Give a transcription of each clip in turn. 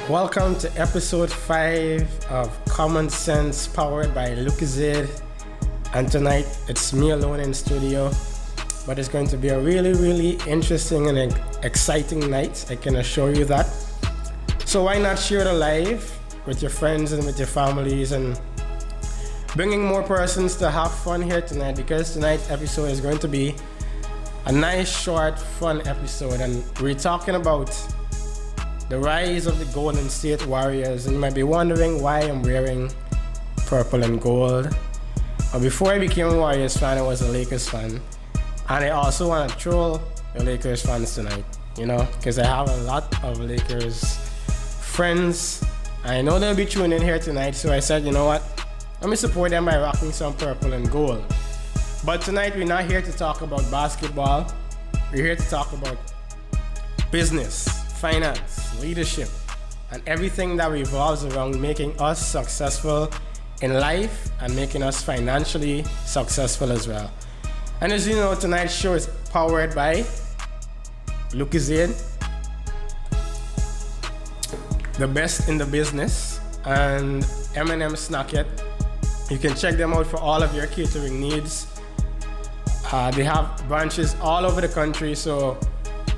Welcome to episode 5 of Common Sense powered by Lucozade. And tonight it's me alone in studio, but it's going to be a really interesting and exciting night. I can assure you that. So why not share the live with your friends and with your families and bringing more persons to have fun here tonight, because tonight's episode is going to be a nice, short, fun episode. And we're talking about the rise of the Golden State Warriors. And you might be wondering why I'm wearing purple and gold. But before I became a Warriors fan, I was a Lakers fan. And I also want to troll the Lakers fans tonight, because I have a lot of Lakers friends. I know they'll be tuning in here tonight, so I said, you know what? Let me support them by rocking some purple and gold. But tonight we're not here to talk about basketball. We're here to talk about business, finance, leadership, and everything that revolves around making us successful in life and making us financially successful as well. And as you know, tonight's show is powered by Lucozade, the best in the business, and M&M Snack It. You can check them out for all of your catering needs. They have branches all over the country, so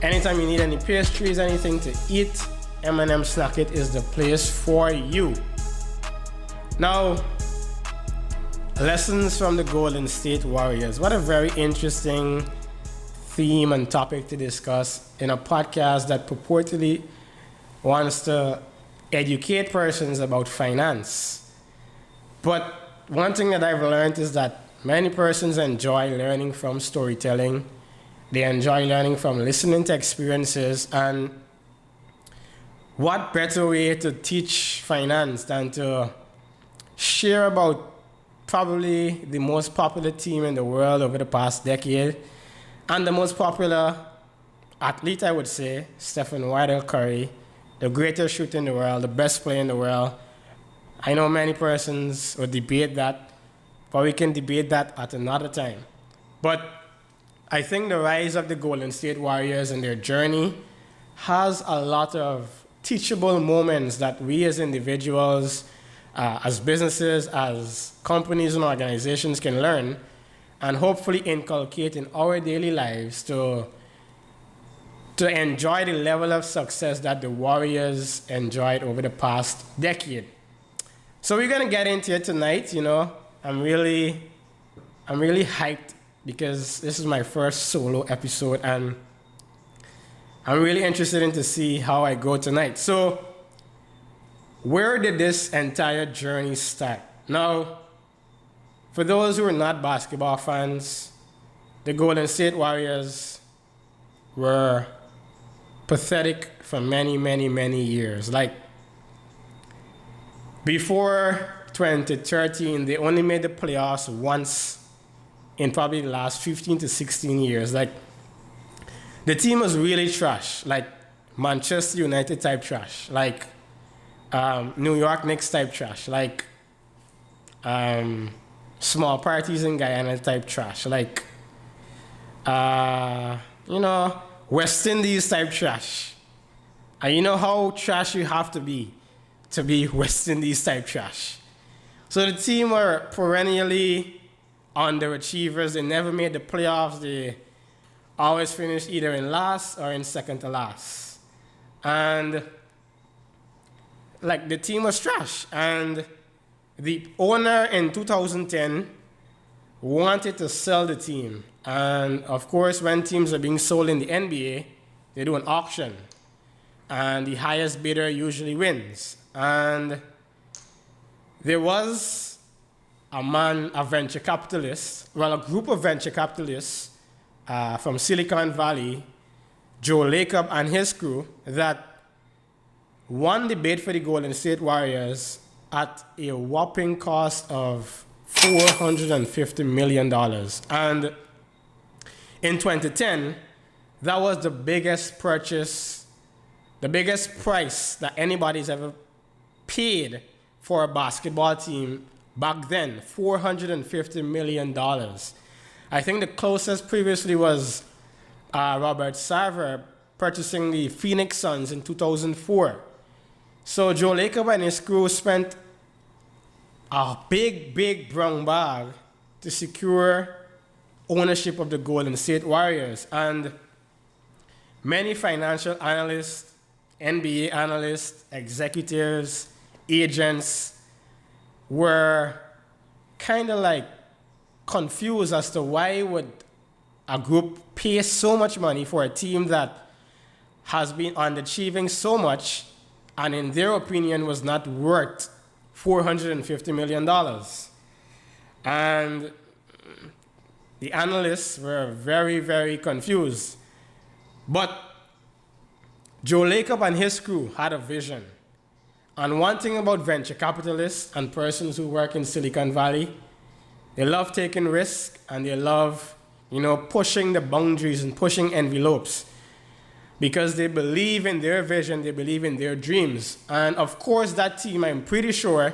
anytime you need any pastries, anything to eat, M&M Snack It is the place for you. Now, lessons from the Golden State Warriors. What a very interesting theme and topic to discuss in a podcast that purportedly wants to educate persons about finance. But one thing that I've learned is that many persons enjoy learning from storytelling. They enjoy learning from listening to experiences. And what better way to teach finance than to share about probably the most popular team in the world over the past decade, and the most popular athlete, I would say, Stephen Curry, the greatest shooter in the world, the best player in the world. I know many persons would debate that, but we can debate that at another time. But I think the rise of the Golden State Warriors and their journey has a lot of teachable moments that we as individuals, as businesses, as companies and organizations can learn and hopefully inculcate in our daily lives to enjoy the level of success that the Warriors enjoyed over the past decade. So we're gonna get into it tonight. I'm really hyped because this is my first solo episode, and I'm really interested in to see how I go tonight. So where did this entire journey start? Now, for those who are not basketball fans, the Golden State Warriors were pathetic for many years. Like, before 2013, they only made the playoffs once in probably the last 15 to 16 years. Like, the team was really trash, like Manchester United type trash, like New York Knicks type trash, like small parties in Guyana type trash, like West Indies type trash. And you know how trash you have to be West Indies type trash. So the team were perennially underachievers. They never made the playoffs. They always finished either in last or in second to last. And the team was trash. And the owner in 2010 wanted to sell the team. And of course, when teams are being sold in the NBA, they do an auction. And the highest bidder usually wins. And there was a venture capitalist, a group of venture capitalists from Silicon Valley, Joe Lacob and his crew, that won the bid for the Golden State Warriors at a whopping cost of $450 million. And in 2010, that was the biggest purchase, the biggest price that anybody's ever paid for a basketball team back then, $450 million. I think the closest previously was Robert Sarver purchasing the Phoenix Suns in 2004. So Joe Lacob and his crew spent a big brown bag to secure ownership of the Golden State Warriors. And many financial analysts, NBA analysts, executives, agents were kind of like confused as to why would a group pay so much money for a team that has been underachieving so much and in their opinion was not worth $450 million. And the analysts were very confused. But Joe Lacob and his crew had a vision. And one thing about venture capitalists and persons who work in Silicon Valley, they love taking risks and they love, pushing the boundaries and pushing envelopes because they believe in their vision, they believe in their dreams. And of course, that team, I'm pretty sure,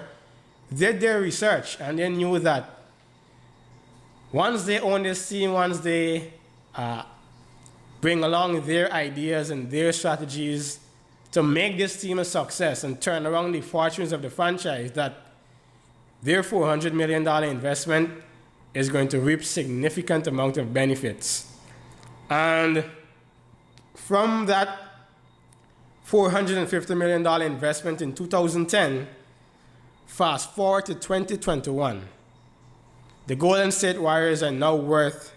did their research and they knew that once they own this team, once they bring along their ideas and their strategies to make this team a success and turn around the fortunes of the franchise, that their $400 million investment is going to reap significant amount of benefits. And from that $450 million investment in 2010, fast forward to 2021, the Golden State Warriors are now worth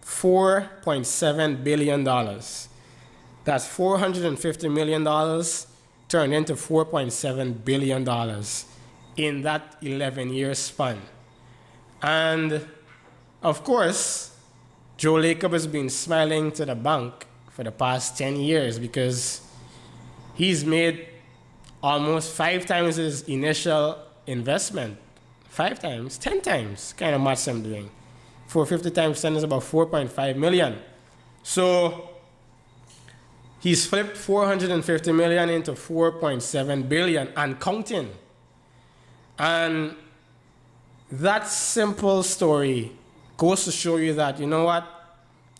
$4.7 billion. That's $450 million turned into $4.7 billion in that 11-year span. And of course, Joe Lacob has been smiling to the bank for the past 10 years because he's made almost 5 times his initial investment. 5 times, 10 times, kind of maths I'm doing. 450 times 10 is about 4.5 million. So he's flipped 450 million into 4.7 billion and counting. And that simple story goes to show you that,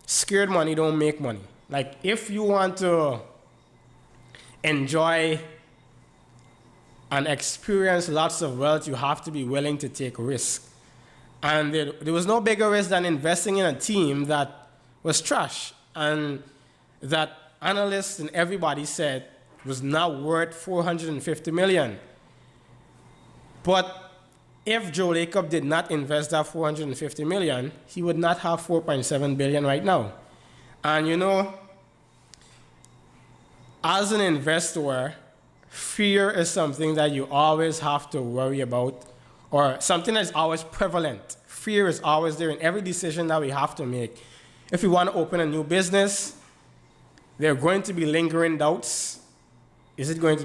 scared money don't make money. Like, if you want to enjoy and experience lots of wealth, you have to be willing to take risk. And there was no bigger risk than investing in a team that was trash and that analysts and everybody said was not worth $450 million. But if Joe Lacob did not invest that $450 million, he would not have $4.7 billion right now. And as an investor, fear is something that you always have to worry about, or something that's always prevalent. Fear is always there in every decision that we have to make. If we want to open a new business, there are going to be lingering doubts. Is it going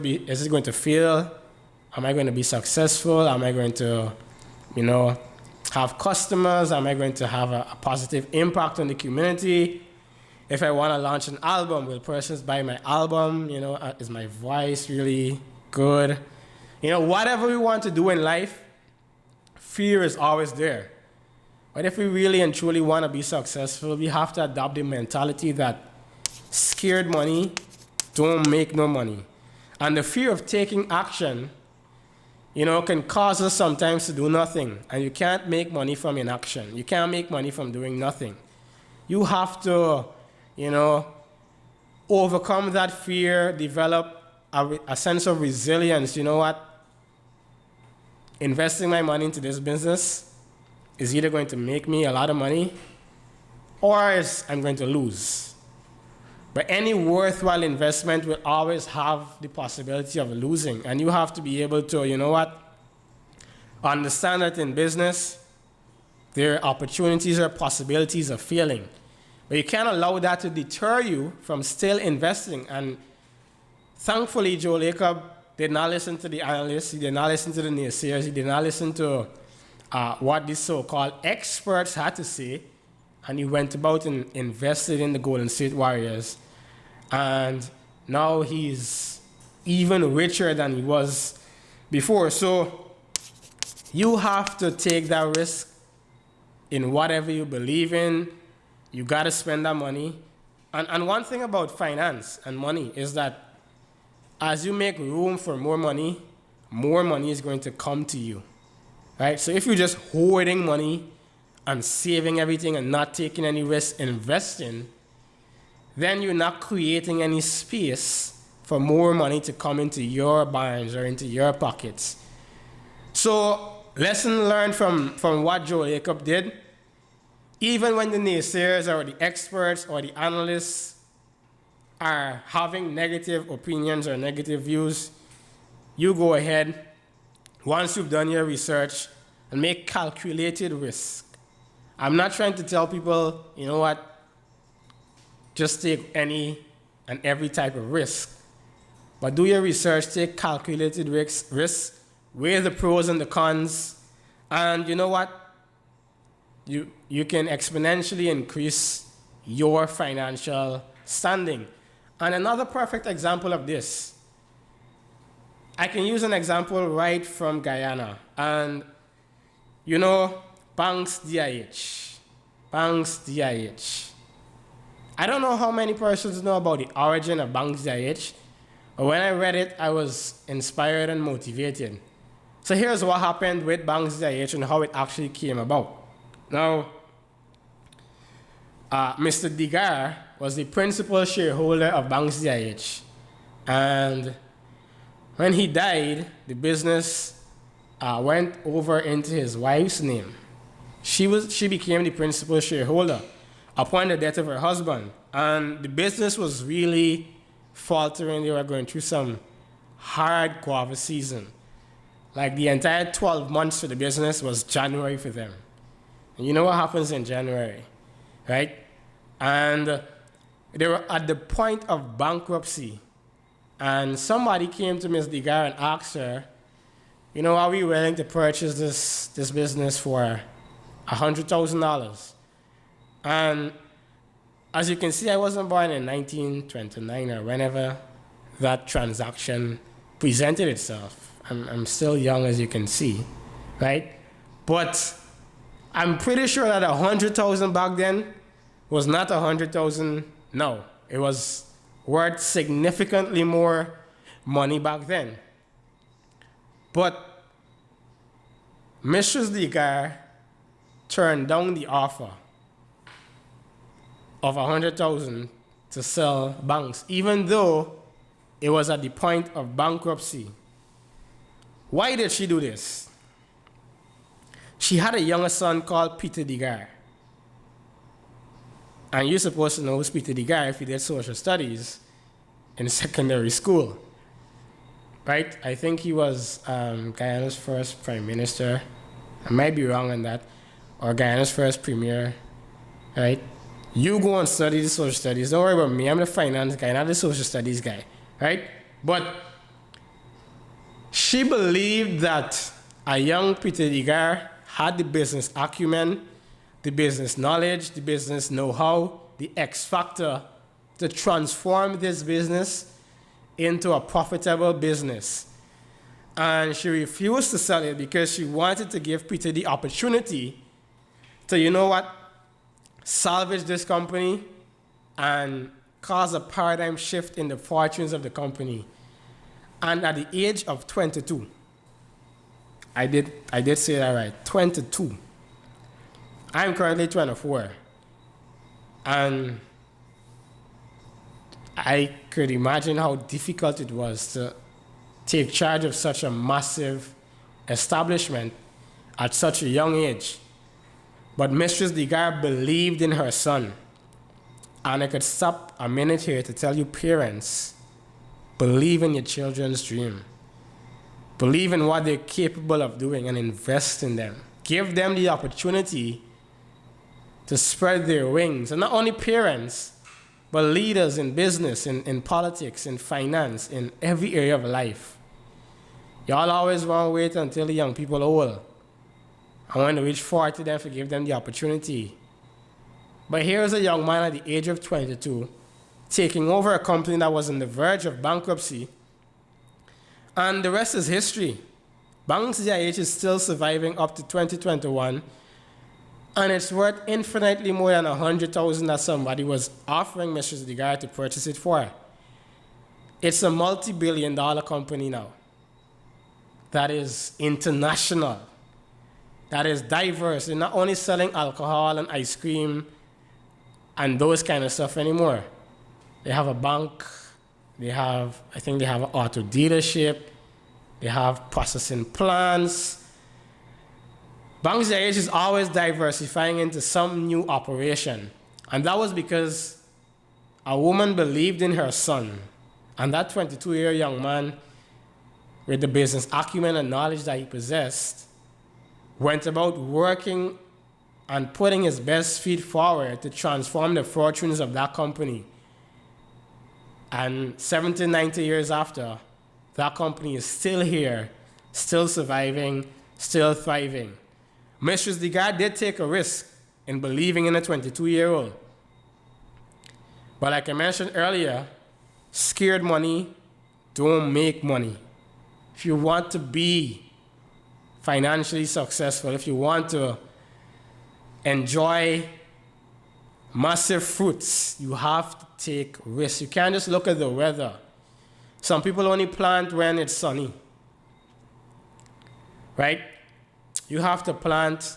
to fail? Am I going to be successful? Am I going to, have customers? Am I going to have a positive impact on the community? If I want to launch an album, will persons buy my album? Is my voice really good? Whatever we want to do in life, fear is always there. But if we really and truly want to be successful, we have to adopt the mentality that scared money don't make no money. And the fear of taking action, can cause us sometimes to do nothing. And you can't make money from inaction. You can't make money from doing nothing. You have to, overcome that fear, develop a sense of resilience. You know what? Investing my money into this business is either going to make me a lot of money or I'm going to lose. But any worthwhile investment will always have the possibility of losing. And you have to be able to, understand that in business, there are opportunities or possibilities of failing. But you can't allow that to deter you from still investing. And thankfully, Joe Lacob did not listen to the analysts. He did not listen to the naysayers. He did not listen to what these so-called experts had to say. And he went about and invested in the Golden State Warriors. And now he's even richer than he was before. So you have to take that risk in whatever you believe in. You got to spend that money. And one thing about finance and money is that as you make room for more money is going to come to you, right? So if you're just hoarding money and saving everything and not taking any risk investing, then you're not creating any space for more money to come into your barns or into your pockets. So lesson learned from what Joe Lacob did, even when the naysayers or the experts or the analysts are having negative opinions or negative views, you go ahead, once you've done your research, and make calculated risk. I'm not trying to tell people, you know what, just take any and every type of risk. But do your research, take calculated risks, weigh the pros and the cons, and you know what? You can exponentially increase your financial standing. And another perfect example of this, I can use an example right from Guyana. And you know, Banks DIH. Banks DIH. I don't know how many persons know about the origin of Banks DIH, but when I read it, I was inspired and motivated. So here's what happened with Banks DIH and how it actually came about. Now, Mr. Digar was the principal shareholder of Banks DIH. And when he died, the business went over into his wife's name. She became the principal shareholder upon the death of her husband. And the business was really faltering. They were going through some hard guava season. Like the entire 12 months for the business was January for them. And you know what happens in January, right? And they were at the point of bankruptcy. And somebody came to Ms. Digar and asked her, you know, are we willing to purchase this business for $100,000? And as you can see, I wasn't born in 1929 or whenever that transaction presented itself. I'm still young, as you can see, right? But I'm pretty sure that 100,000 back then was not 100,000 now. It was worth significantly more money back then. But Mrs. Digar turned down the offer of 100,000 to sell Banks, even though it was at the point of bankruptcy. Why did she do this? She had a younger son called Peter Digar. And you're supposed to know who's Peter Digar if you did social studies in secondary school, right? I think he was Guyana's first prime minister. I might be wrong on that. Or Guyana's first premier, right? You go and study the social studies. Don't worry about me. I'm the finance guy, not the social studies guy, right? But she believed that a young Peter Digar had the business acumen, the business knowledge, the business know-how, the X factor to transform this business into a profitable business. And she refused to sell it because she wanted to give Peter the opportunity to, you know what, salvage this company and cause a paradigm shift in the fortunes of the company. And at the age of 22, I did say that right, 22. I'm currently 24. And I could imagine how difficult it was to take charge of such a massive establishment at such a young age. But Mistress Digar believed in her son. And I could stop a minute here to tell you parents, believe in your children's dream. Believe in what they're capable of doing and invest in them. Give them the opportunity to spread their wings. And not only parents, but leaders in business, in politics, in finance, in every area of life. Y'all always want to wait until the young people are old. I want to reach 40 then to give them the opportunity. But here's a young man at the age of 22 taking over a company that was on the verge of bankruptcy. And the rest is history. Banks DIH is still surviving up to 2021. And it's worth infinitely more than 100,000 that somebody was offering Mrs. Digar to purchase it for. It's a multi-billion-dollar company now that is international, that is diverse. They're not only selling alcohol and ice cream and those kind of stuff anymore. They have a bank, I think they have an auto dealership, they have processing plants. Bangladesh is always diversifying into some new operation. And that was because a woman believed in her son. And that 22-year young man, with the business acumen and knowledge that he possessed, went about working and putting his best feet forward to transform the fortunes of that company. And 70, 90 years after, that company is still here, still surviving, still thriving. Mistress Digard did take a risk in believing in a 22-year-old. But like I mentioned earlier, scared money don't make money. If you want to be financially successful, if you want to enjoy massive fruits, you have to take risks. You can't just look at the weather. Some people only plant when it's sunny, right? You have to plant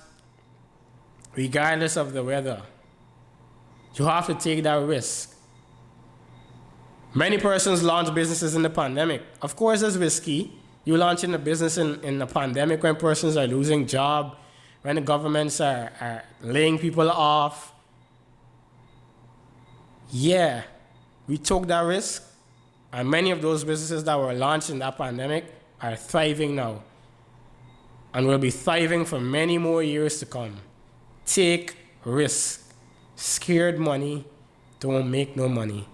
regardless of the weather. You have to take that risk. Many persons launch businesses in the pandemic. Of course, it's risky. You launching a business in the pandemic when persons are losing jobs, when the governments are laying people off. Yeah, we took that risk, and many of those businesses that were launched in that pandemic are thriving now and will be thriving for many more years to come. Take risk. Scared money don't make no money.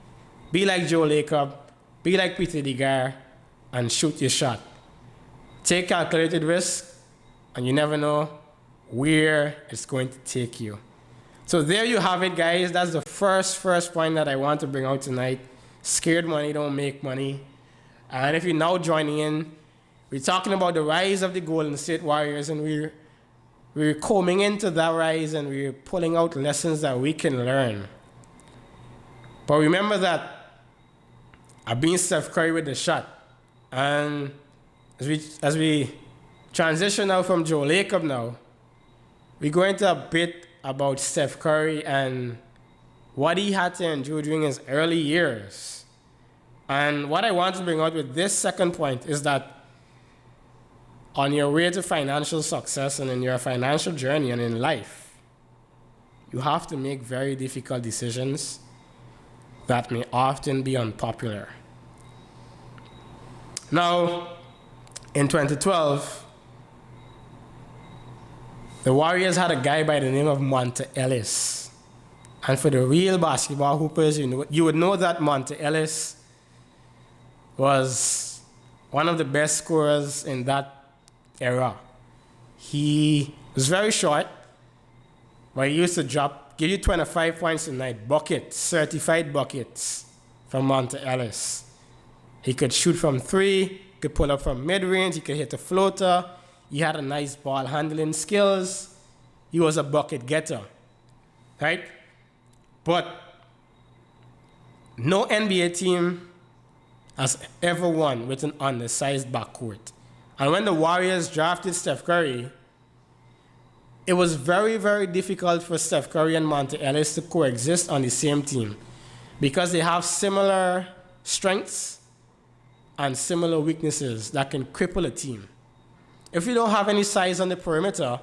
Be like Joe Lacob, be like Peter Digard, and shoot your shot. Take calculated risk, and you never know where it's going to take you. So there you have it, guys. That's the first point that I want to bring out tonight. Scared money don't make money. And if you're now joining in, we're talking about the rise of the Golden State Warriors, and we're combing into that rise, and we're pulling out lessons that we can learn. But remember that I've been Steph Curry with the shot. And as we transition now from Joe Lacob now, we're going to a bit about Steph Curry and what he had to endure during his early years. And what I want to bring out with this second point is that on your way to financial success and in your financial journey and in life, you have to make very difficult decisions that may often be unpopular. Now, in 2012, the Warriors had a guy by the name of Monta Ellis. And for the real basketball hoopers, you would know that Monta Ellis was one of the best scorers in that era. He was very short, but he used to give you 25 points a night, buckets, certified buckets from Monta Ellis. He could shoot from three, could pull up from mid-range, he could hit a floater. He had a nice ball handling skills. He was a bucket getter, right? But no NBA team has ever won with an undersized backcourt. And when the Warriors drafted Steph Curry, it was very, very difficult for Steph Curry and Monta Ellis to coexist on the same team because they have similar strengths and similar weaknesses that can cripple a team. If you don't have any size on the perimeter,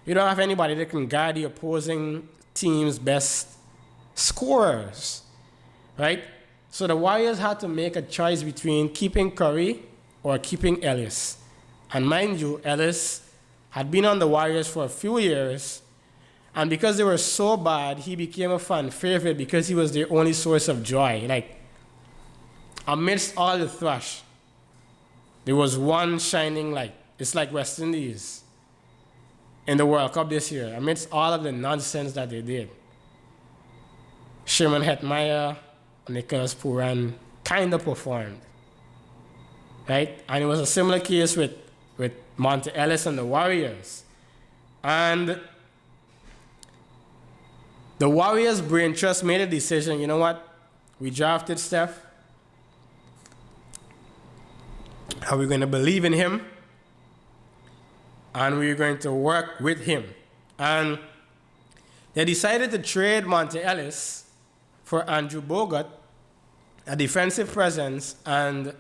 you don't have anybody that can guard the opposing team's best scorers, right? So the Warriors had to make a choice between keeping Curry or keeping Ellis. And mind you, Ellis had been on the Warriors for a few years, and because they were so bad, he became a fan favorite because he was their only source of joy. Like, amidst all the thrash, there was one shining light. It's like West Indies in the World Cup this year, amidst all of the nonsense that they did. Sherman Hetmeyer, Nicholas Puran kind of performed, right? And it was a similar case with Monta Ellis and the Warriors. And the Warriors' brain trust made a decision, you know what? We drafted Steph. and we're going to believe in him, and we're going to work with him. And they decided to trade Monte Ellis for Andrew Bogut, a defensive presence, and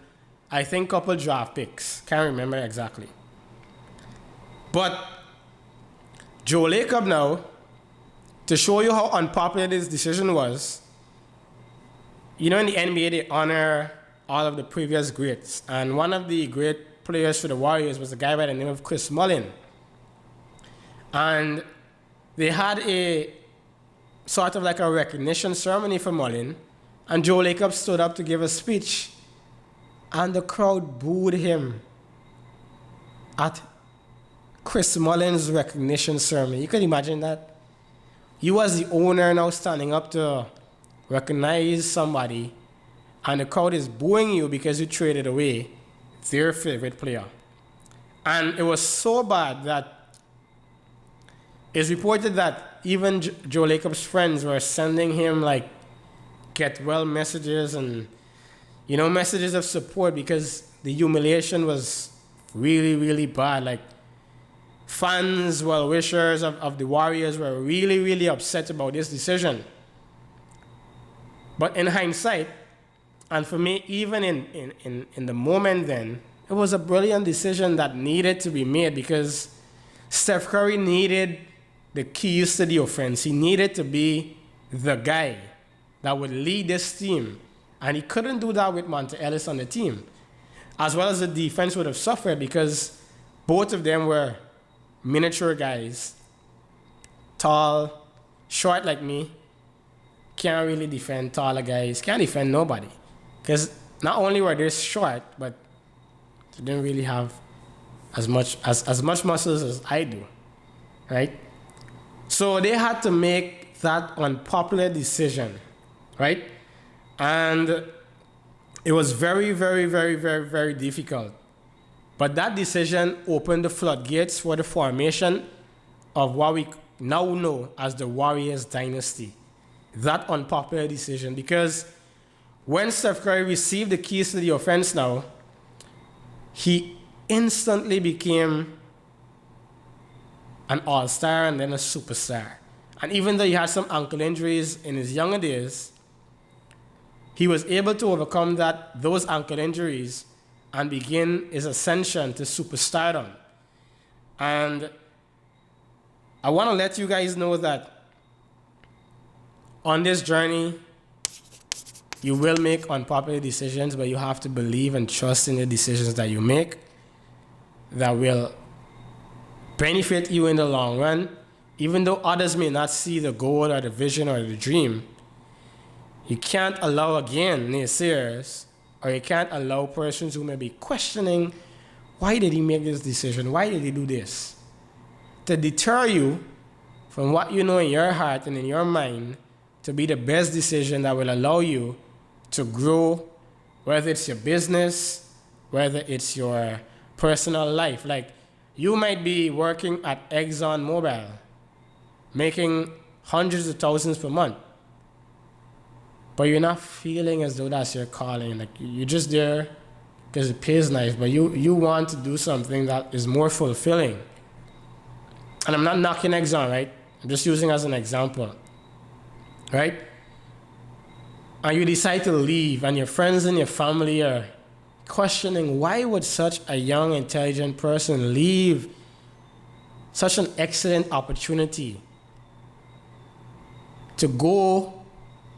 I think a couple draft picks. Can't remember exactly. But Joe Lacob now, to show you how unpopular this decision was, you know, in the NBA, they honor all of the previous greats. And one of the great players for the Warriors was a guy by the name of Chris Mullin. And they had a sort of like a recognition ceremony for Mullin. And Joe Lacob stood up to give a speech. And the crowd booed him at Chris Mullin's recognition ceremony. You can imagine that? You as the owner now standing up to recognize somebody, and the crowd is booing you because you traded away their favorite player. And it was so bad that it's reported that even Joe Lacob's friends were sending him like get well messages and, you know, messages of support because the humiliation was really, really bad. Like, fans, well-wishers of the Warriors were really, really upset about this decision. But in hindsight, and for me, even in the moment then, it was a brilliant decision that needed to be made because Steph Curry needed the keys to the offense. He needed to be the guy that would lead this team. And he couldn't do that with Monte Ellis on the team. As well as the defense would have suffered because both of them were miniature guys, tall, short like me, can't really defend taller guys, can't defend nobody. Because not only were they short, but they didn't really have as much muscles as I do, right? So they had to make that unpopular decision, right? And it was very, very, very, very, very difficult. But that decision opened the floodgates for the formation of what we now know as the Warriors dynasty. That unpopular decision, because when Steph Curry received the keys to the offense now, he instantly became an all-star and then a superstar. And even though he had some ankle injuries in his younger days, he was able to overcome those ankle injuries and begin his ascension to superstardom. And I want to let you guys know that on this journey, you will make unpopular decisions, but you have to believe and trust in the decisions that you make that will benefit you in the long run. Even though others may not see the goal or the vision or the dream, you can't allow, again, naysayers, or you can't allow persons who may be questioning, why did he make this decision? Why did he do this? To deter you from what you know in your heart and in your mind to be the best decision that will allow you to grow, whether it's your business, whether it's your personal life. Like, you might be working at ExxonMobil, making hundreds of thousands per month, but you're not feeling as though that's your calling. Like, you're just there because it pays nice, but you want to do something that is more fulfilling. And I'm not knocking Exxon, right? I'm just using as an example, right? And you decide to leave, and your friends and your family are questioning, why would such a young, intelligent person leave such an excellent opportunity to go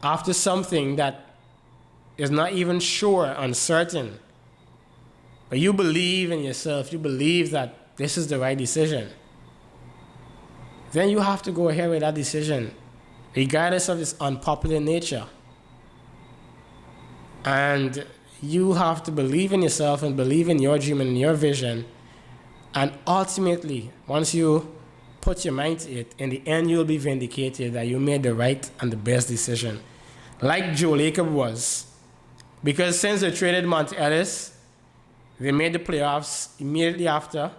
after something that is not even sure, uncertain? But you believe in yourself, you believe that this is the right decision. Then you have to go ahead with that decision, regardless of its unpopular nature. And you have to believe in yourself and believe in your dream and in your vision. And ultimately, once you put your mind to it, in the end you'll be vindicated that you made the right and the best decision. Like Joe Lacob was. Because since they traded Monte Ellis, they made the playoffs immediately after,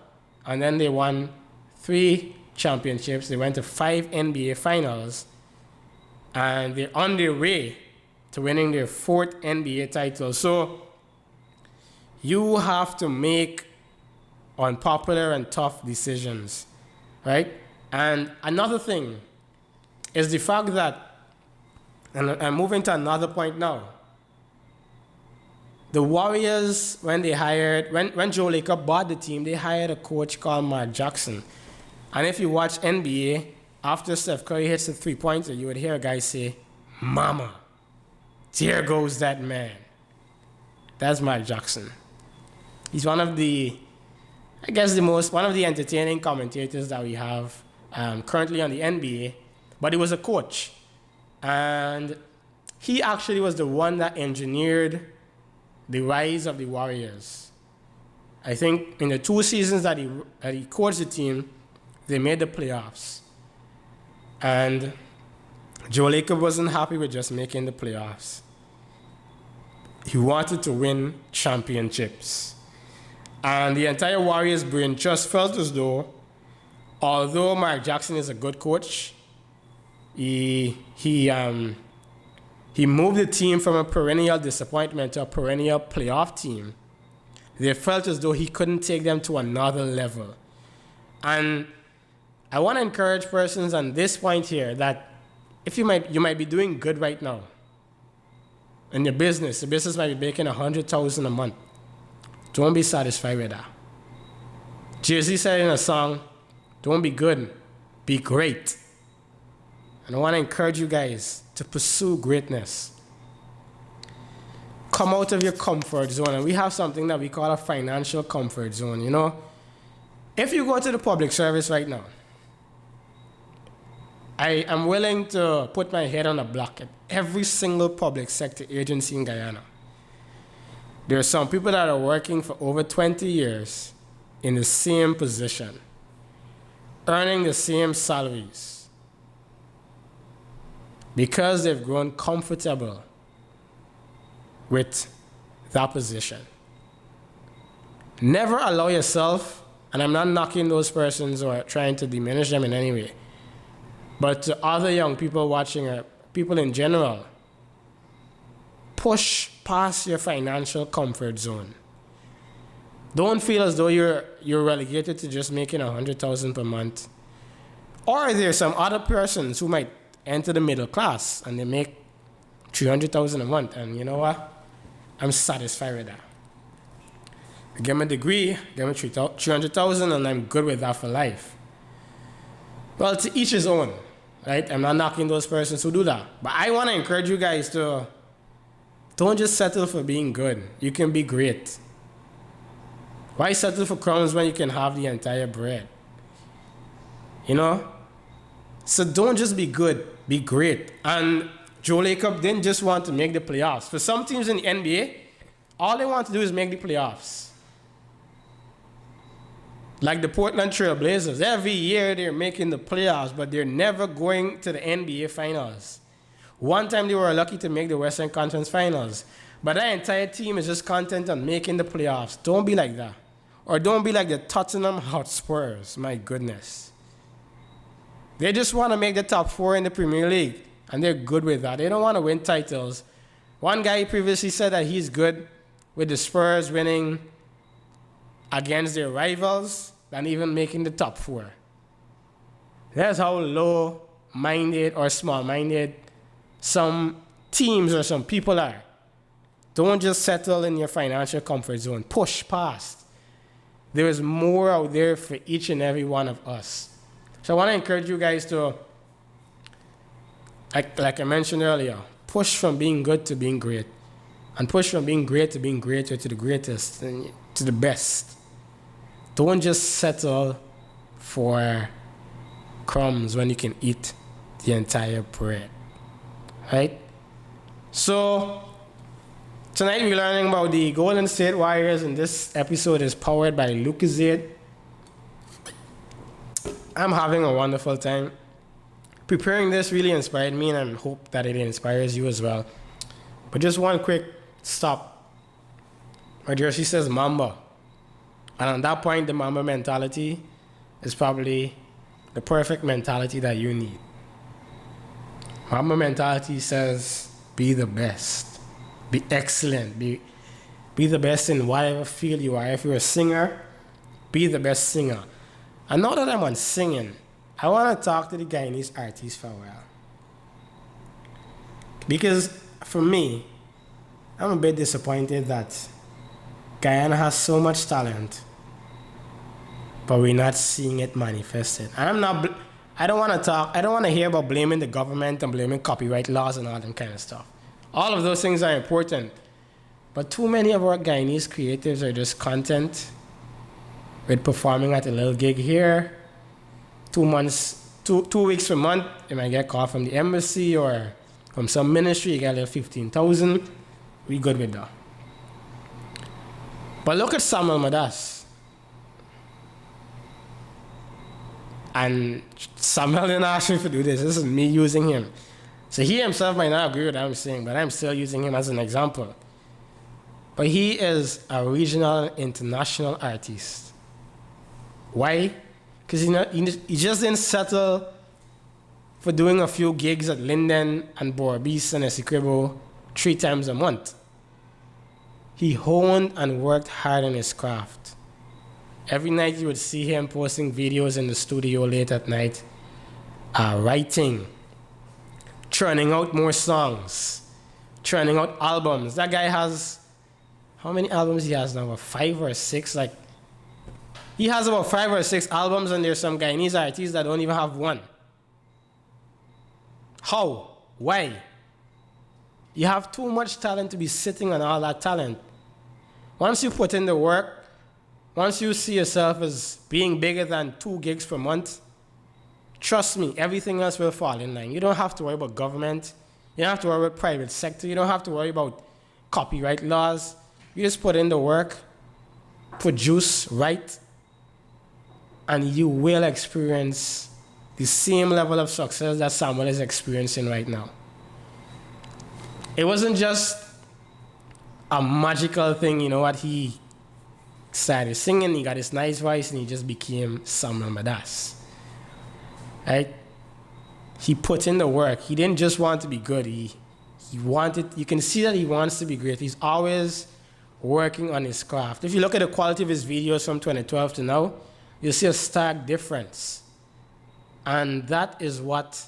and then they won 3 championships. They went to 5 NBA finals, and they're on their way to winning their 4th NBA title. So You have to make unpopular and tough decisions, right? And another thing is the fact that, and I'm moving to another point now. The Warriors, when Joe Lacob bought the team, they hired a coach called Mark Jackson. And if you watch NBA, after Steph Curry hits the three-pointer, you would hear a guy say, "Mama, there goes that man." That's Mark Jackson. He's one of the entertaining commentators that we have currently on the NBA, but he was a coach. And he actually was the one that engineered the rise of the Warriors. I think in the 2 seasons that he coached the team, they made the playoffs. And Joe Lacob wasn't happy with just making the playoffs. He wanted to win championships. And the entire Warriors brain just felt as though, although Mark Jackson is a good coach, he moved the team from a perennial disappointment to a perennial playoff team. They felt as though he couldn't take them to another level. And I want to encourage persons on this point here that if you might be doing good right now in your business, the business might be making $100,000 a month. Don't be satisfied with that. Jay-Z said in a song, "Don't be good, be great." And I want to encourage you guys to pursue greatness. Come out of your comfort zone. And we have something that we call a financial comfort zone. You know, if you go to the public service right now, I am willing to put my head on a block at every single public sector agency in Guyana. There are some people that are working for over 20 years in the same position, earning the same salaries, because they've grown comfortable with that position. Never allow yourself, and I'm not knocking those persons or trying to diminish them in any way, but to other young people watching, or people in general, push past your financial comfort zone. Don't feel as though you're relegated to just making $100,000 per month. Or there's some other persons who might enter the middle class and they make $300,000 a month, and you know what? I'm satisfied with that. I get my degree, get my $300,000, and I'm good with that for life. Well, to each his own, right? I'm not knocking those persons who do that. But I want to encourage you guys to don't just settle for being good. You can be great. Why settle for crumbs when you can have the entire bread? You know? So don't just be good, be great. And Joe Lacob didn't just want to make the playoffs. For some teams in the NBA, all they want to do is make the playoffs. Like the Portland Trail Blazers, every year they're making the playoffs, but they're never going to the NBA Finals. One time they were lucky to make the Western Conference Finals, but that entire team is just content on making the playoffs. Don't be like that. Or don't be like the Tottenham Hotspurs, my goodness. They just want to make the top 4 in the Premier League, and they're good with that. They don't want to win titles. One guy previously said that he's good with the Spurs winning against their rivals than even making the top 4. That's how low-minded or small-minded some teams or some people are. Don't just settle in your financial comfort zone. Push past. There is more out there for each and every one of us. So I want to encourage you guys to, like I mentioned earlier, push from being good to being great. And push from being great to being greater, to the greatest, and to the best. Don't just settle for crumbs when you can eat the entire bread. Right? So, tonight we're learning about the Golden State Warriors, and this episode is powered by Lucozade. I'm having a wonderful time. Preparing this really inspired me, and I hope that it inspires you as well. But just one quick stop. My jersey says Mamba. And on that point, the Mamba mentality is probably the perfect mentality that you need. Mamba mentality says, be the best. Be excellent. Be Be the best in whatever field you are. If you're a singer, be the best singer. And now that I'm on singing, I want to talk to the Guyanese artists for a while. Because for me, I'm a bit disappointed that Guyana has so much talent, but we're not seeing it manifested. And I don't want to hear about blaming the government and blaming copyright laws and all that kind of stuff. All of those things are important. But too many of our Guyanese creatives are just content with performing at a little gig here. 2 weeks per month, they might get called from the embassy or from some ministry, you get a little 15,000. We good with that. But look at Samuel Madas. And Samuel didn't ask me to do this. This is me using him. So he himself might not agree with what I'm saying, but I'm still using him as an example. But he is a regional and international artist. Why? Because he just didn't settle for doing a few gigs at Linden and Borbis and Essequibo 3 times a month. He honed and worked hard on his craft. Every night you would see him posting videos in the studio late at night, writing, churning out more songs, churning out albums. That guy has, how many albums he has now? About 5 or 6? Like, he has about 5 or 6 albums, and there's some Guyanese artists that don't even have one. How? Why? You have too much talent to be sitting on all that talent. Once you put in the work, once you see yourself as being bigger than 2 gigs per month, trust me, everything else will fall in line. You don't have to worry about government. You don't have to worry about private sector. You don't have to worry about copyright laws. You just put in the work, produce, write, and you will experience the same level of success that Samuel is experiencing right now. It wasn't just a magical thing, you know what? He started singing, he got his nice voice, and he just became Samuel Madas. Right? He put in the work. He didn't just want to be good. He wanted, you can see that he wants to be great. He's always working on his craft. If you look at the quality of his videos from 2012 to now, you'll see a stark difference. And that is what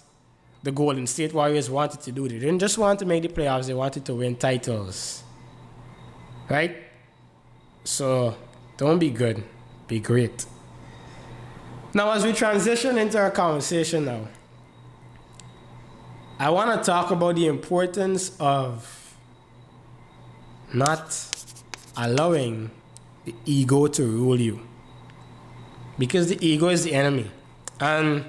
the Golden State Warriors wanted to do. They didn't just want to make the playoffs, they wanted to win titles. Right? So don't be good, be great. Now, as we transition into our conversation now, I want to talk about the importance of not allowing the ego to rule you. Because the ego is the enemy. And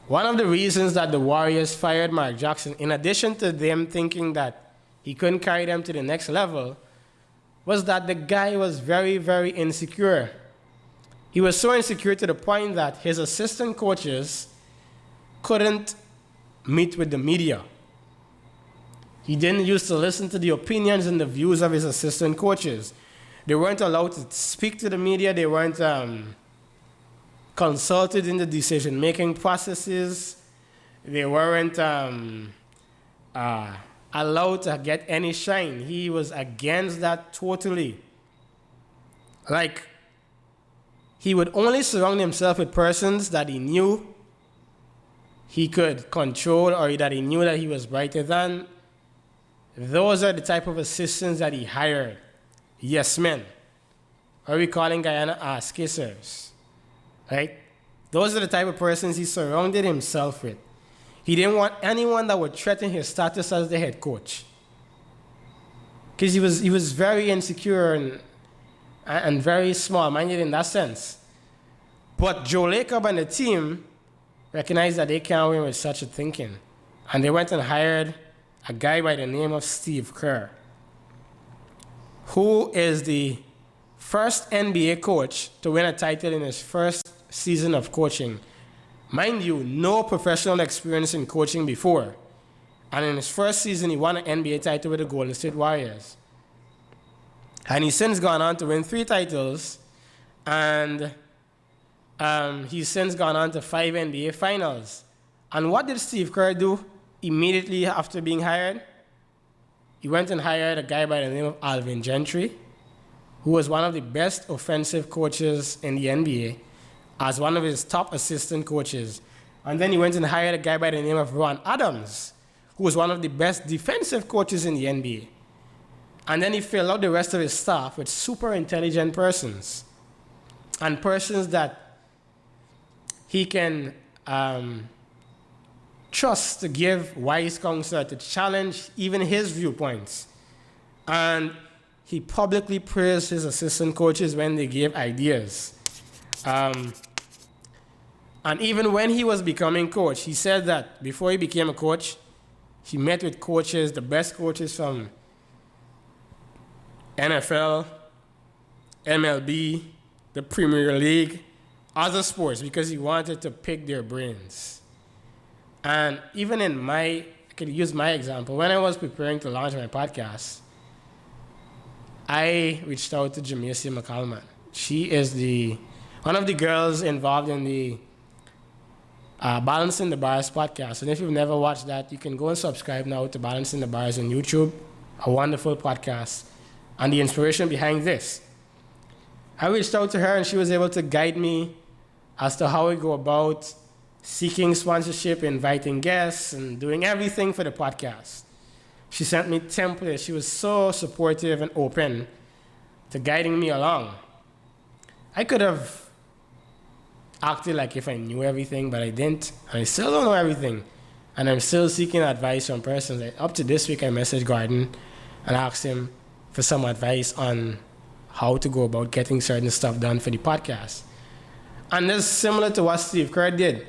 one of the reasons that the Warriors fired Mark Jackson, in addition to them thinking that he couldn't carry them to the next level, was that the guy was very, very insecure. He was so insecure to the point that his assistant coaches couldn't meet with the media. He didn't used to listen to the opinions and the views of his assistant coaches. They weren't allowed to speak to the media. They weren't consulted in the decision-making processes. They weren't allowed to get any shine. He was against that totally. Like, he would only surround himself with persons that he knew he could control or that he knew that he was brighter than. Those are the type of assistants that he hired. Yes men. Or we call in Guyana ass kissers. Right? Those are the type of persons he surrounded himself with. He didn't want anyone that would threaten his status as the head coach. Because he was very insecure and very small-minded in that sense. But Joe Lacob and the team recognized that they can't win with such a thinking. And they went and hired a guy by the name of Steve Kerr, who is the first NBA coach to win a title in his first season of coaching. Mind you, no professional experience in coaching before. And in his first season, he won an NBA title with the Golden State Warriors. And he's since gone on to win 3 titles, and he's since gone on to 5 NBA finals. And what did Steve Kerr do immediately after being hired? he went and hired a guy by the name of Alvin Gentry, who was one of the best offensive coaches in the NBA, as one of his top assistant coaches. And then he went and hired a guy by the name of Ron Adams, who was one of the best defensive coaches in the NBA. And then he filled out the rest of his staff with super intelligent persons, and persons that he can trust to give wise counsel, to challenge even his viewpoints. And he publicly praised his assistant coaches when they gave ideas. And even when he was becoming coach, he said that before he became a coach, he met with coaches, the best coaches from NFL, MLB, the Premier League, other sports, because he wanted to pick their brains. And even I could use my example. When I was preparing to launch my podcast, I reached out to Jamesia McCallman. She is one of the girls involved in the Balancing the Bars podcast. And if you've never watched that, you can go and subscribe now to Balancing the Bars on YouTube, a wonderful podcast, and the inspiration behind this. I reached out to her and she was able to guide me as to how we go about seeking sponsorship, inviting guests, and doing everything for the podcast. She sent me templates. She was so supportive and open to guiding me along. I could have acted like if I knew everything, but I didn't. And I still don't know everything. And I'm still seeking advice from persons. Like, up to this week, I messaged Gordon and asked him for some advice on how to go about getting certain stuff done for the podcast. And this is similar to what Steve Kerr did.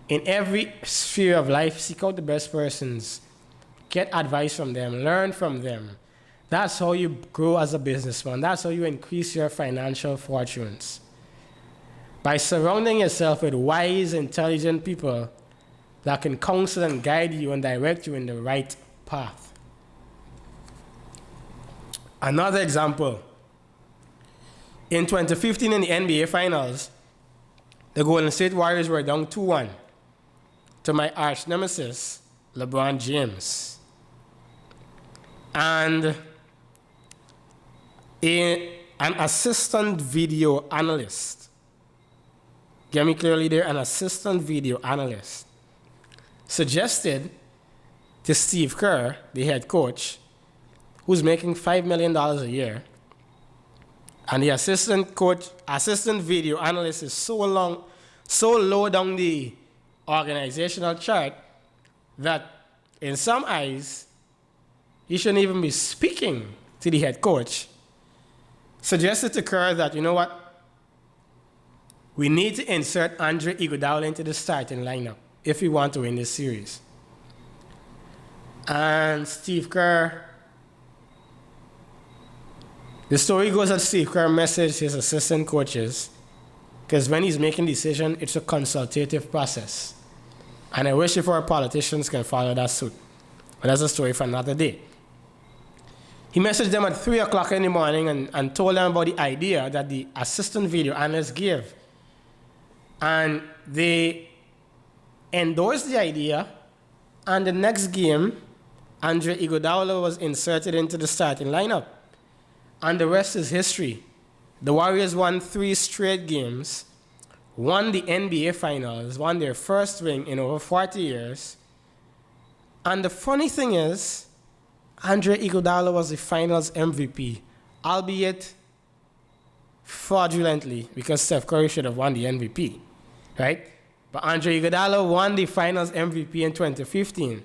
In every sphere of life, seek out the best persons. Get advice from them. Learn from them. That's how you grow as a businessman. That's how you increase your financial fortunes. By surrounding yourself with wise, intelligent people that can counsel and guide you and direct you in the right path. Another example. In 2015 in the NBA Finals, the Golden State Warriors were down 2-1 to my arch nemesis, LeBron James. And an assistant video analyst, get me clearly there, an assistant video analyst, suggested to Steve Kerr, the head coach, who's making $5 million a year, and the assistant video analyst is so low down the organizational chart that in some eyes, he shouldn't even be speaking to the head coach. Suggested to Kerr that, you know what? We need to insert Andre Iguodala into the starting lineup if we want to win this series. And Steve Kerr, the story goes that Steve Kerr messaged his assistant coaches, because when he's making decisions, it's a consultative process. And I wish if our politicians can follow that suit. But that's a story for another day. He messaged them at 3 o'clock in the morning and told them about the idea that the assistant video analyst gave. And they endorsed the idea, and the next game, Andre Iguodala was inserted into the starting lineup. And the rest is history. The Warriors won 3 straight games, won the NBA Finals, won their first ring in over 40 years. And the funny thing is, Andre Iguodala was the Finals MVP, albeit fraudulently, because Steph Curry should have won the MVP, right? But Andre Iguodala won the Finals MVP in 2015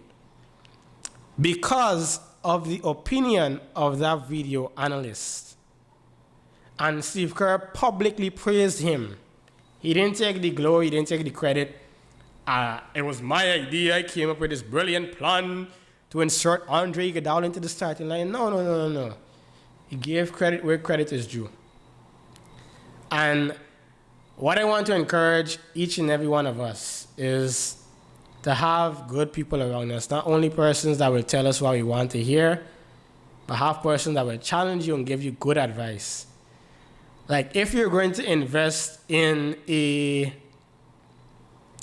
because of the opinion of that video analyst. And Steve Kerr publicly praised him. He didn't take the glory, he didn't take the credit. It was my idea, I came up with this brilliant plan to insert Andre Iguodala into the starting line. No. He gave credit where credit is due. And what I want to encourage each and every one of us is to have good people around us, not only persons that will tell us what we want to hear, but have persons that will challenge you and give you good advice. Like, if you're going to invest in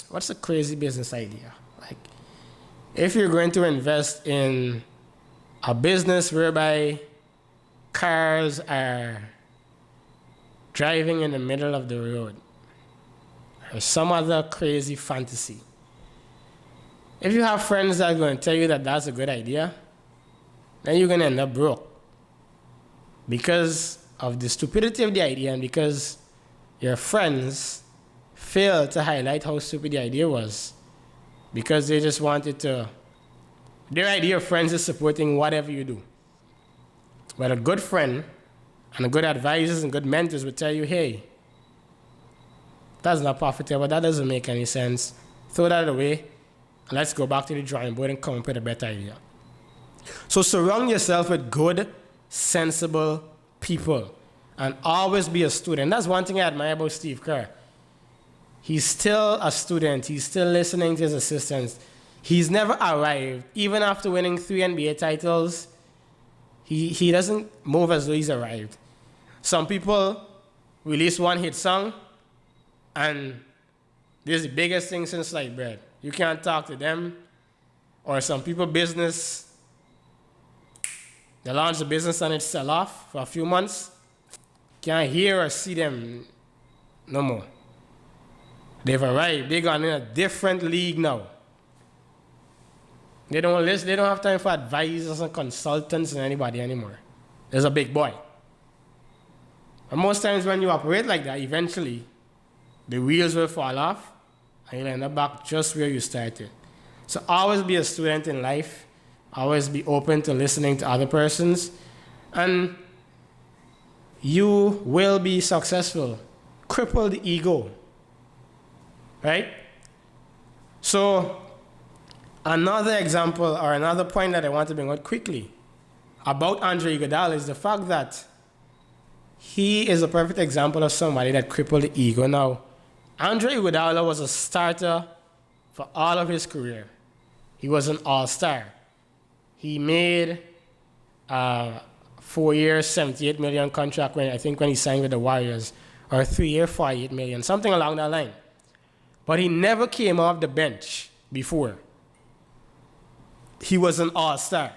what's a crazy business idea? Like, if you're going to invest in a business whereby cars are driving in the middle of the road, or some other crazy fantasy. If you have friends that are going to tell you that that's a good idea, then you're going to end up broke because of the stupidity of the idea and because your friends failed to highlight how stupid the idea was because they just wanted to. Their idea of friends is supporting whatever you do. But a good friend and a good advisors and good mentors would tell you, hey, that's not profitable, that doesn't make any sense. Throw that away, and let's go back to the drawing board and come up with a better idea. So surround yourself with good, sensible people and always be a student. That's one thing I admire about Steve Kerr. He's still a student. He's still listening to his assistants. He's never arrived. Even after winning 3 NBA titles, he doesn't move as though he's arrived. Some people release one hit song, and this is the biggest thing since sliced bread. You can't talk to them. Or some people business, they launch the business and it sell off for a few months. Can't hear or see them no more. They've arrived. They've gone in a different league now. They don't listen. They don't have time for advisors and consultants and anybody anymore. There's a big boy. And most times when you operate like that, eventually the wheels will fall off and you'll end up back just where you started. So always be a student in life. Always be open to listening to other persons. And you will be successful. Cripple the ego. Right? So another example or another point that I want to bring out quickly about Andre Iguodala is the fact that he is a perfect example of somebody that crippled the ego. Now, Andre Iguodala was a starter for all of his career. He was an all-star. He made a 4-year, $78 million contract when he signed with the Warriors, or a 3-year, $48 million, something along that line. But he never came off the bench before. He was an all-star.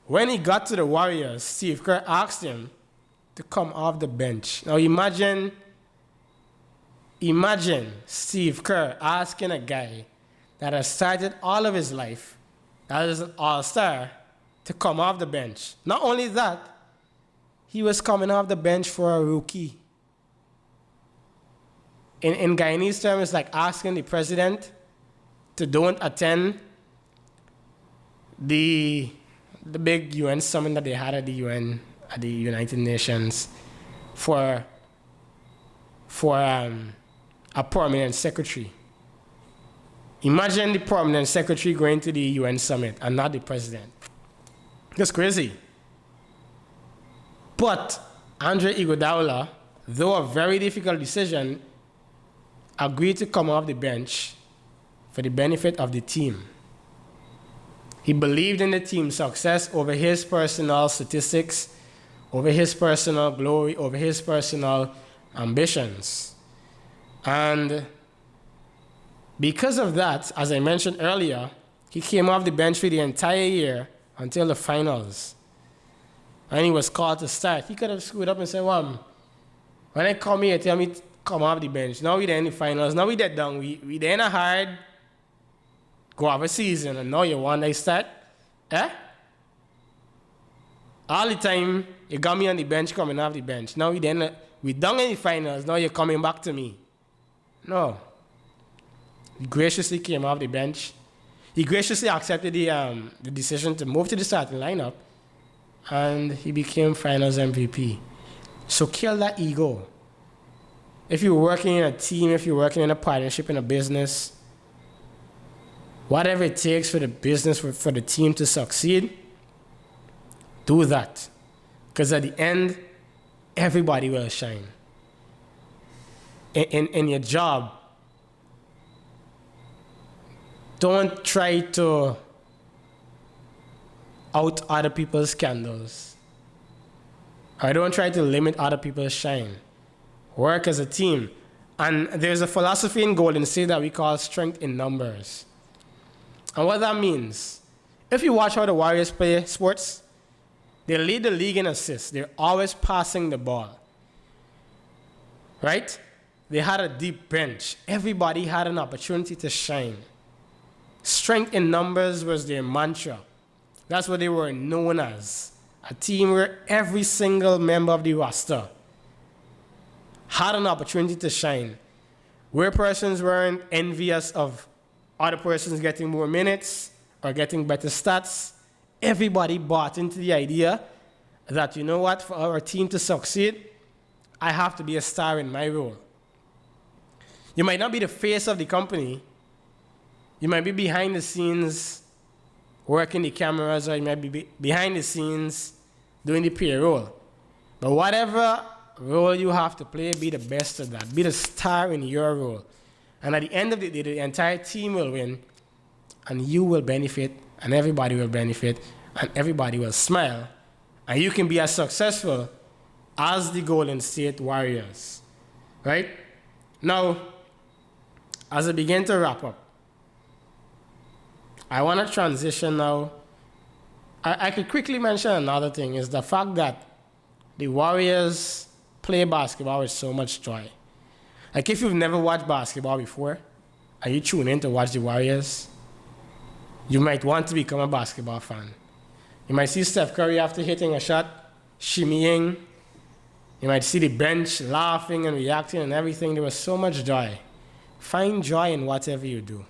When he got to the Warriors, Steve Kerr asked him to come off the bench. Now imagine Steve Kerr asking a guy that has started all of his life, that is an all-star, to come off the bench. Not only that, he was coming off the bench for a rookie. In Guyanese terms, it's like asking the president to don't attend the big UN summit that they had at the UN, at the United Nations, for a permanent secretary. Imagine the permanent secretary going to the UN summit and not the president. That's crazy. But Andre Iguodala, though a very difficult decision, agreed to come off the bench for the benefit of the team. He believed in the team's success over his personal statistics, over his personal glory, over his personal ambitions. And because of that, as I mentioned earlier, he came off the bench for the entire year until the finals. And he was called to start. He could have screwed up and said, well, when I come here, tell me to come off the bench. Now we're there in the finals. Now we're done. We're there in a hard go of a season. And now you want to start? All the time, you got me on the bench, coming off the bench. Now we're done in the finals. Now you're coming back to me. No. He graciously came off the bench. He graciously accepted the decision to move to the starting lineup. And he became finals MVP. So kill that ego. If you're working in a team, if you're working in a partnership, in a business, whatever it takes for the business, for the team to succeed, do that. Because at the end, everybody will shine. In your job, don't try to out other people's scandals. Or don't try to limit other people's shine. Work as a team. And there's a philosophy in Golden State that we call strength in numbers. And what that means If you watch how the Warriors play sports, they lead the league in assists. They're always passing the ball. Right? They had a deep bench. Everybody had an opportunity to shine. Strength in numbers was their mantra. That's what they were known as. A team where every single member of the roster had an opportunity to shine. Where persons weren't envious of other persons getting more minutes or getting better stats, everybody bought into the idea that, you know what, for our team to succeed, I have to be a star in my role. You might not be the face of the company. You might be behind the scenes working the cameras, or you might be behind the scenes doing the payroll. But whatever role you have to play, be the best of that. Be the star in your role. And at the end of the day, the entire team will win, and you will benefit, and everybody will benefit, and everybody will smile. And you can be as successful as the Golden State Warriors. Right? Now, as I begin to wrap up, I want to transition now. I could quickly mention another thing, is the fact that the Warriors play basketball with so much joy. Like, if you've never watched basketball before, and you tune in to watch the Warriors, you might want to become a basketball fan. You might see Steph Curry after hitting a shot, shimmying. You might see the bench laughing and reacting and everything. There was so much joy. Find joy in whatever you do.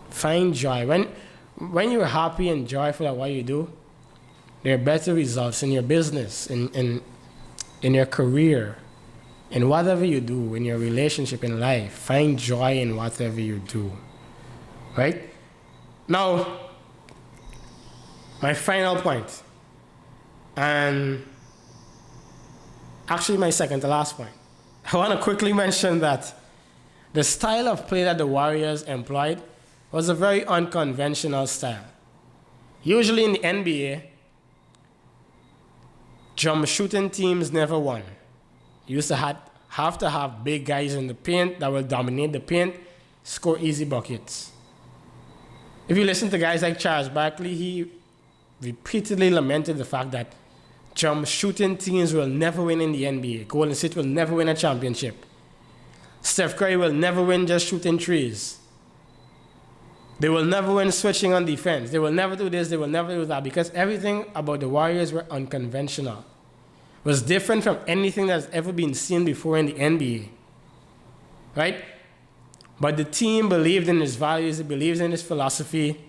Find joy. When you're happy and joyful at what you do, there are better results in your business, in your career, in whatever you do, in your relationship, in life. Find joy in whatever you do. Right? Now, my final point, and actually my second to last point. I want to quickly mention that the style of play that the Warriors employed was a very unconventional style. Usually in the NBA, jump shooting teams never won. You used to have to have big guys in the paint that will dominate the paint, score easy buckets. If you listen to guys like Charles Barkley, he repeatedly lamented the fact that jump shooting teams will never win in the NBA. Golden State will never win a championship. Steph Curry will never win just shooting threes. They will never win switching on defense. They will never do this, they will never do that, because everything about the Warriors were unconventional. It was different from anything that's ever been seen before in the NBA. Right? But the team believed in his values, it believes in his philosophy,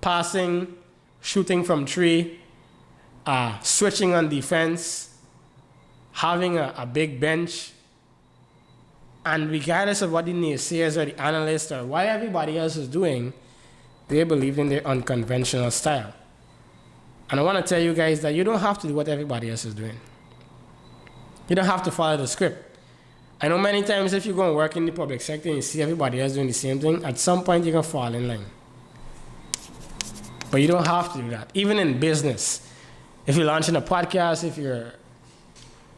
passing, shooting from three, switching on defense, having a big bench. And regardless of what the naysayers or the analysts or what everybody else is doing, they believed in their unconventional style. And I want to tell you guys that you don't have to do what everybody else is doing. You don't have to follow the script. I know many times if you go and work in the public sector and you see everybody else doing the same thing, at some point you're going to fall in line. But you don't have to do that. Even in business, if you're launching a podcast, if you're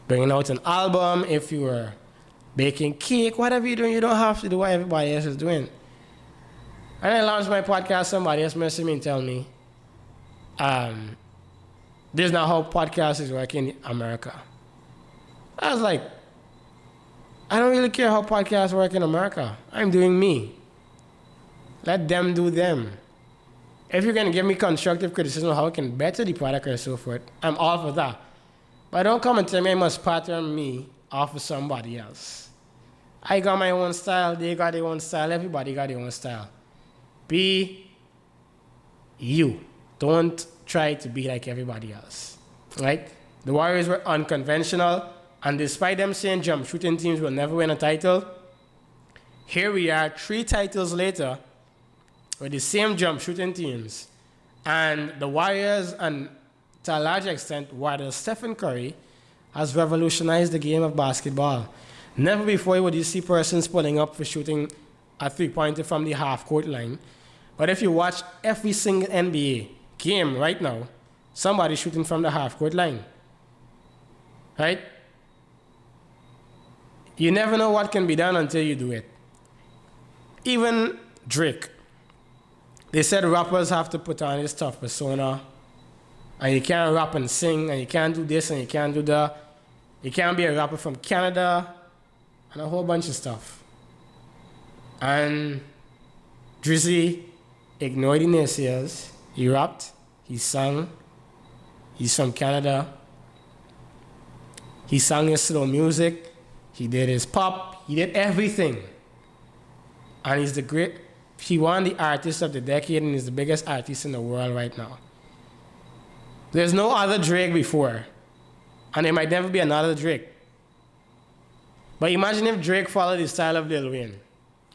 bringing out an album, if you're baking cake, whatever you're doing, you don't have to do what everybody else is doing. And I launched my podcast, somebody else messaged me and tell me, this is not how podcast is working in America. I was like, I don't really care how podcasts work in America. I'm doing me. Let them do them. If you're going to give me constructive criticism of how I can better the product or so forth, I'm all for that. But don't come and tell me I must pattern me off of somebody else. I got my own style, they got their own style, everybody got their own style. Be you. Don't try to be like everybody else. Right? The Warriors were unconventional, and despite them saying jump shooting teams will never win a title, here we are 3 titles later with the same jump shooting teams. And the Warriors, and to a large extent, while Stephen Curry has revolutionized the game of basketball. Never before would you see persons pulling up for shooting a three-pointer from the half-court line. But if you watch every single NBA game right now, somebody's shooting from the half-court line. Right? You never know what can be done until you do it. Even Drake. They said rappers have to put on this tough persona, and you can't rap and sing, and you can't do this, and you can't do that. You can't be a rapper from Canada, and a whole bunch of stuff. And Drizzy ignored the naysayers. He rapped, he sang. He's from Canada. He sang his slow music. He did his pop. He did everything. And he won the artist of the decade, and he's the biggest artist in the world right now. There's no other Drake before, and there might never be another Drake. But imagine if Drake followed the style of Lil Wayne.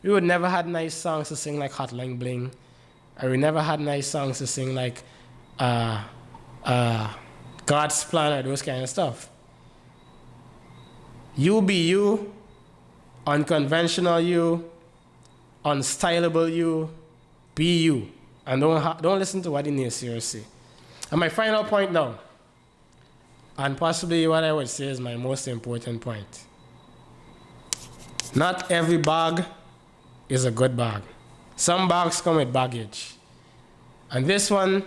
We would never had nice songs to sing like Hotline Bling, or we never had nice songs to sing like God's Plan or those kind of stuff. You be you, unconventional you, unstylable you, be you, and don't listen to what the naysayers say. And my final point now, and possibly what I would say is my most important point. Not every bag is a good bag. Some bags come with baggage. And this one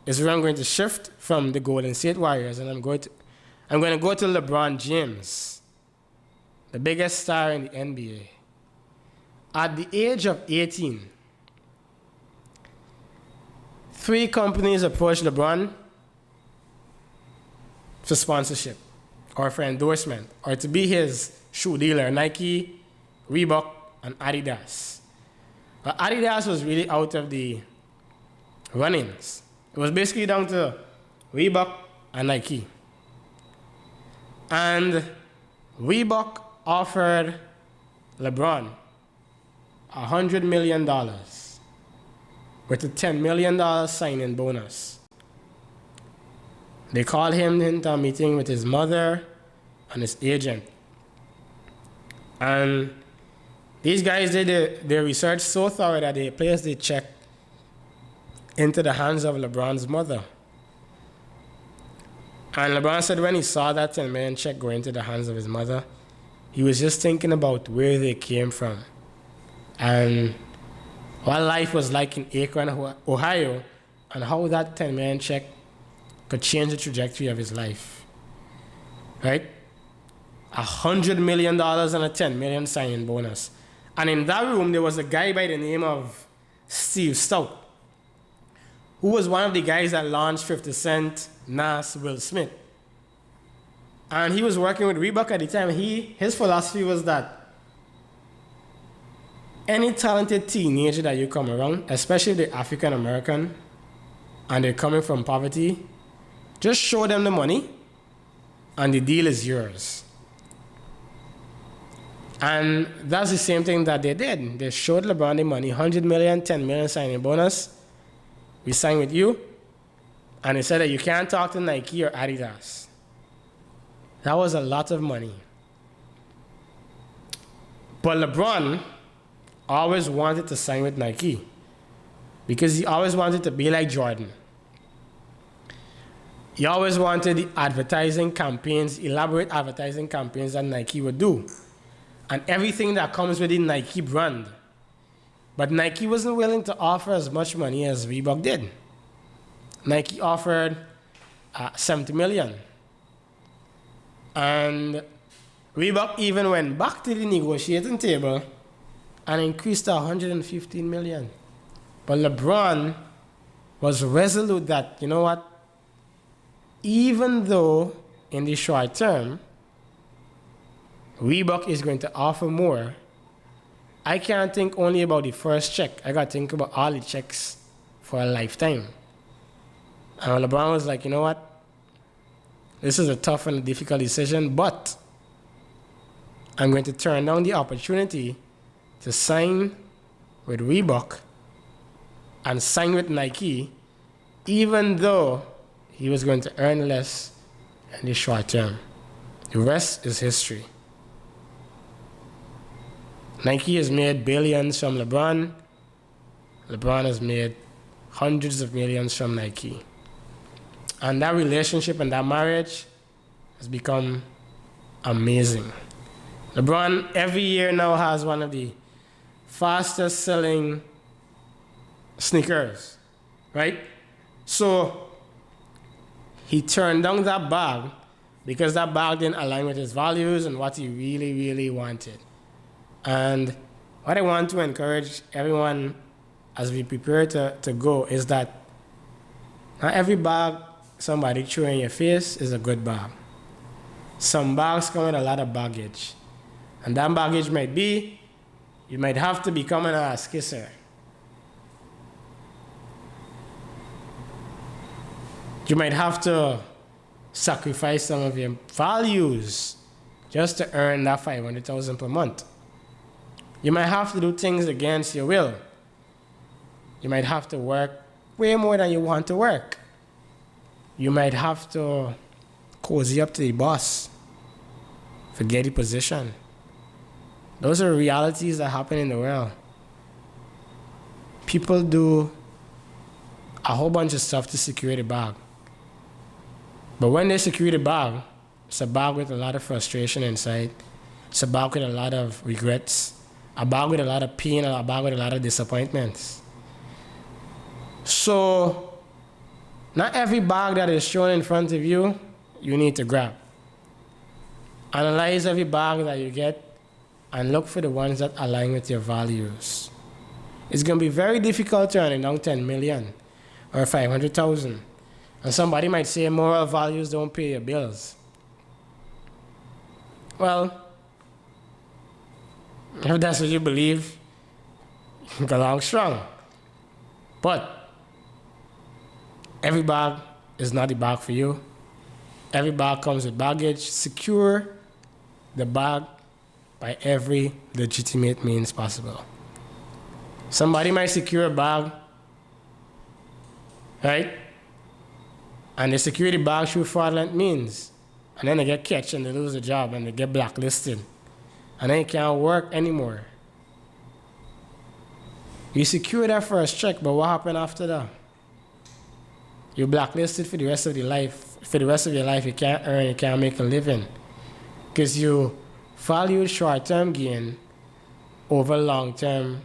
is where I'm going to shift from the Golden State Warriors, and I'm going to go to Lebron James, the biggest star in the NBA. At the age of 18, 3 companies approached LeBron for sponsorship or for endorsement or to be his shoe dealer: Nike, Reebok, and Adidas. But Adidas was really out of the runnings. It was basically down to Reebok and Nike. And Reebok offered LeBron $100 million with a $10 million signing bonus. They called him into a meeting with his mother and his agent. And these guys did their research so thorough that they placed the check into the hands of LeBron's mother. And LeBron said when he saw that $10 million check go into the hands of his mother, he was just thinking about where they came from and what life was like in Akron, Ohio, and how that $10 million check could change the trajectory of his life. Right? $100 million and a $10 million signing bonus. And in that room, there was a guy by the name of Steve Stout, who was one of the guys that launched 50 Cent, Nas, Will Smith. And he was working with Reebok at the time. His philosophy was that any talented teenager that you come around, especially if they're African American and they're coming from poverty, just show them the money and the deal is yours. And that's the same thing that they did. They showed LeBron the money, $100 million, $10 million signing bonus. We sign with you. And they said that you can't talk to Nike or Adidas. That was a lot of money. But LeBron always wanted to sign with Nike because he always wanted to be like Jordan. He always wanted the advertising campaigns, elaborate advertising campaigns that Nike would do, and everything that comes with the Nike brand. But Nike wasn't willing to offer as much money as Reebok did. Nike offered $70 million. And Reebok even went back to the negotiating table and increased to $115 million. But LeBron was resolute that, you know what? Even though in the short term, Reebok is going to offer more, I can't think only about the first check. I got to think about all the checks for a lifetime. And LeBron was like, you know what? This is a tough and difficult decision, but I'm going to turn down the opportunity to sign with Reebok and sign with Nike, even though he was going to earn less in the short term. The rest is history. Nike has made billions from LeBron. LeBron has made hundreds of millions from Nike. And that relationship and that marriage has become amazing. LeBron every year now has one of the fastest selling sneakers, right? So he turned down that bag because that bag didn't align with his values and what he really, really wanted. And what I want to encourage everyone as we prepare to go is that not every bag somebody threw in your face is a good bag. Some bags come with a lot of baggage. And that baggage might be, you might have to become an ass kisser. You might have to sacrifice some of your values just to earn that $500,000 per month. You might have to do things against your will. You might have to work way more than you want to work. You might have to cozy up to the boss, forget the position. Those are realities that happen in the world. People do a whole bunch of stuff to secure the bag. But when they secure the bag, it's a bag with a lot of frustration inside. It's a bag with a lot of regrets. A bag with a lot of pain, a bag with a lot of disappointments. So, not every bag that is shown in front of you, you need to grab. Analyze every bag that you get and look for the ones that align with your values. It's going to be very difficult to earn down 10 million or 500,000. And somebody might say moral values don't pay your bills. Well, if that's what you believe, go along strong. But every bag is not the bag for you. Every bag comes with baggage. Secure the bag by every legitimate means possible. Somebody might secure a bag, right? And they secure the bag through fraudulent means. And then they get catched and they lose a job and they get blacklisted. And then you can't work anymore. You secure that first check, but what happened after that? You're blacklisted for the rest of your life. For the rest of your life, you can't earn, you can't make a living. Because you value short-term gain over long-term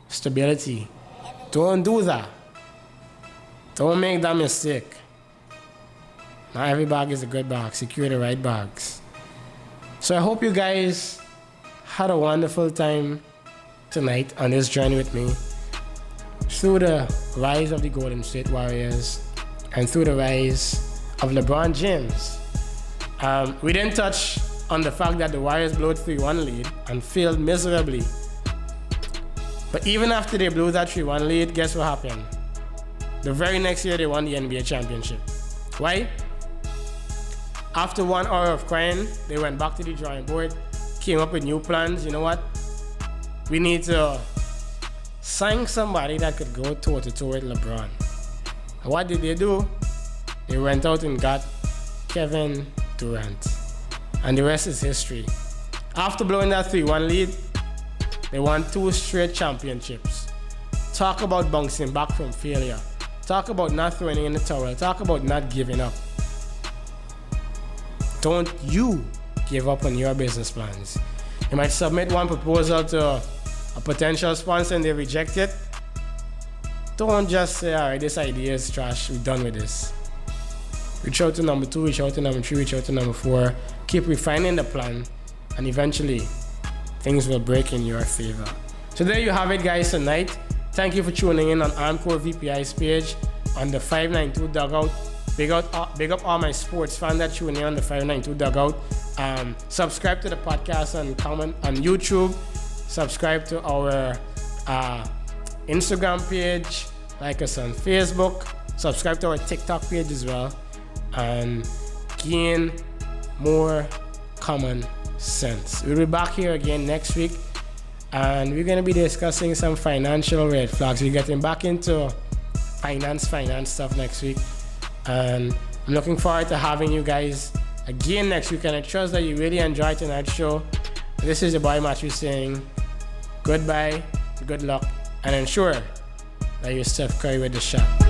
stability. Don't do that. Don't make that mistake. Not every bag is a good bag. Secure the right bags. So I hope you guys had a wonderful time tonight on this journey with me through the rise of the Golden State Warriors and through the rise of LeBron James. We didn't touch on the fact that the Warriors blew a 3-1 lead and failed miserably. But even after they blew that 3-1 lead, guess what happened? The very next year they won the NBA championship. Why? After 1 hour of crying, they went back to the drawing board, came up with new plans. You know what? We need to sign somebody that could go toe-to-toe with LeBron. And what did they do? They went out and got Kevin Durant. And the rest is history. After blowing that 3-1 lead, they won 2 straight championships. Talk about bouncing back from failure. Talk about not throwing in the towel. Talk about not giving up. Don't you give up on your business plans. You might submit one proposal to a potential sponsor and they reject it. Don't just say, all right, this idea is trash, we're done with this. Reach out to number 2, reach out to number 3, reach out to number 4. Keep refining the plan, and eventually, things will break in your favor. So there you have it, guys, tonight. Thank you for tuning in on Armcore VPI's page on the 592 Dugout. Big up all my sports fans that tune in on the 592 Dugout. Subscribe to the podcast and comment on YouTube. Subscribe to our Instagram page. Like us on Facebook. Subscribe to our TikTok page as well. And gain more common sense. We'll be back here again next week. And we're going to be discussing some financial red flags. We're getting back into finance stuff next week. And I'm looking forward to having you guys again next week. And I trust that you really enjoyed tonight's show. This is your boy Matthew saying goodbye, good luck, and ensure that you're Steph Curry with the shot.